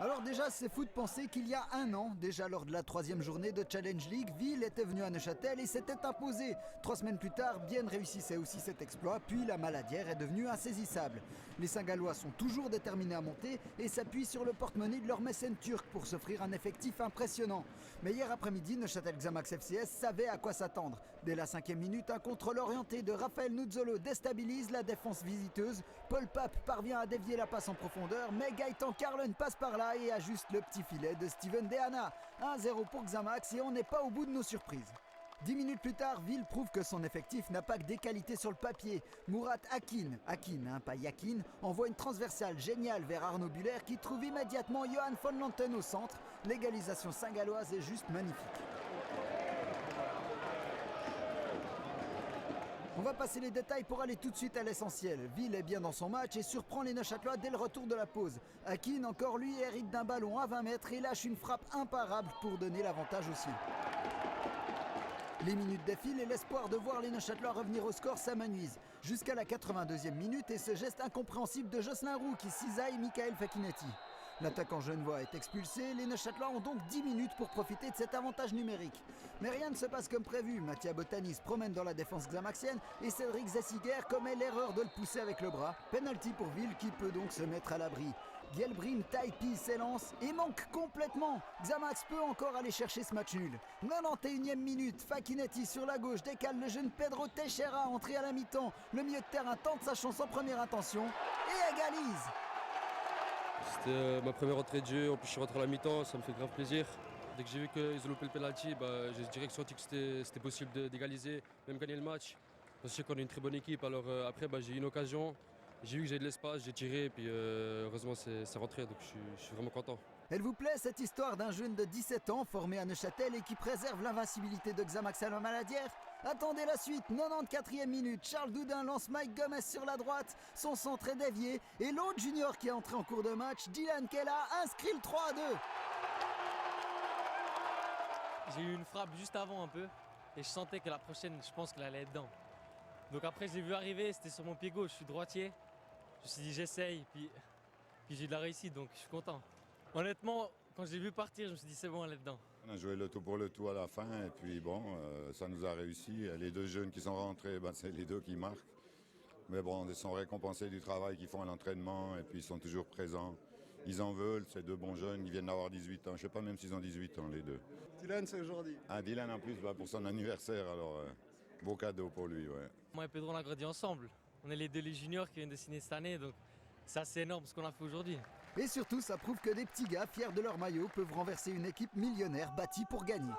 Alors déjà, c'est fou de penser qu'il y a un an, déjà lors de la 3e journée de Challenge League, Ville était venu à Neuchâtel et s'était imposé. 3 semaines plus tard, Bienne réussissait aussi cet exploit, puis la Maladière est devenue insaisissable. Les Saint-Gallois sont toujours déterminés à monter et s'appuient sur le porte-monnaie de leur mécène turc pour s'offrir un effectif impressionnant. Mais hier après-midi, Neuchâtel Xamax FCS savait à quoi s'attendre. Dès la 5e minute, un contrôle orienté de Raphaël Nuzzolo déstabilise la défense visiteuse. Paul Pape parvient à dévier la passe en profondeur, mais Gaëtan Carlen passe par là et ajuste le petit filet de Steven Dehana. 1-0 pour Xamax et on n'est pas au bout de nos surprises. 10 minutes plus tard, Ville prouve que son effectif n'a pas que des qualités sur le papier. Murat Akin, pas Yakin, envoie une transversale géniale vers Arnaud Buller qui trouve immédiatement Johan von Lanten au centre. L'égalisation saint-galloise est juste magnifique. On va passer les détails pour aller tout de suite à l'essentiel. Ville est bien dans son match et surprend les Neuchâtelois dès le retour de la pause. Akin, encore lui, hérite d'un ballon à 20 mètres et lâche une frappe imparable pour donner l'avantage aussi. Les minutes défilent et l'espoir de voir les Neuchâtelois revenir au score s'amenuise. Jusqu'à la 82e minute et ce geste incompréhensible de Jocelyn Roux qui cisaille Michael Fakinetti. L'attaquant genevois est expulsé, les Neuchâtelois ont donc 10 minutes pour profiter de cet avantage numérique. Mais rien ne se passe comme prévu, Mattia Botani se promène dans la défense xamaxienne et Cédric Zessiger commet l'erreur de le pousser avec le bras. Penalty pour Ville qui peut donc se mettre à l'abri. Gielbrim Taipi s'élance et manque complètement. Xamax peut encore aller chercher ce match nul. 91e minute, Fakinetti sur la gauche décale le jeune Pedro Teixeira entré à la mi-temps. Le milieu de terrain tente sa chance en première intention et égalise. C'était ma première entrée de jeu, en plus je suis rentré à la mi-temps, ça me fait grave plaisir. Dès que j'ai vu qu'ils ont loupé le penalty, j'ai direct senti que c'était possible d'égaliser, même gagner le match. Parce que je sais qu'on est une très bonne équipe, alors après j'ai eu une occasion, j'ai vu que j'ai de l'espace, j'ai tiré et puis heureusement c'est rentré, donc je suis vraiment content. Elle vous plaît cette histoire d'un jeune de 17 ans formé à Neuchâtel et qui préserve l'invincibilité de Xamax à la Maladière? Attendez la suite, 94e minute, Charles Doudin lance Mike Gomez sur la droite, son centre est dévié et l'autre junior qui est entré en cours de match, Dylan Kella, inscrit le 3-2. J'ai eu une frappe juste avant un peu et je sentais que la prochaine, je pense qu'elle allait être dedans. Donc après je l'ai vu arriver, c'était sur mon pied gauche, je suis droitier. Je me suis dit j'essaye, puis j'ai de la réussite donc je suis content. Honnêtement, quand je l'ai vu partir, je me suis dit c'est bon, elle est dedans. On a joué le tout pour le tout à la fin et puis bon, ça nous a réussi. Les deux jeunes qui sont rentrés, c'est les deux qui marquent. Mais bon, ils sont récompensés du travail qu'ils font à l'entraînement et puis ils sont toujours présents. Ils en veulent, ces deux bons jeunes, ils viennent d'avoir 18 ans. Je ne sais pas même s'ils ont 18 ans les deux. Dylan, c'est aujourd'hui. Ah, Dylan en plus, pour son anniversaire, alors beau cadeau pour lui, ouais. Moi et Pedro, on a grandi ensemble. On est les deux les juniors qui viennent de signer cette année, donc c'est assez énorme ce qu'on a fait aujourd'hui. Et surtout, ça prouve que des petits gars fiers de leur maillot peuvent renverser une équipe millionnaire bâtie pour gagner.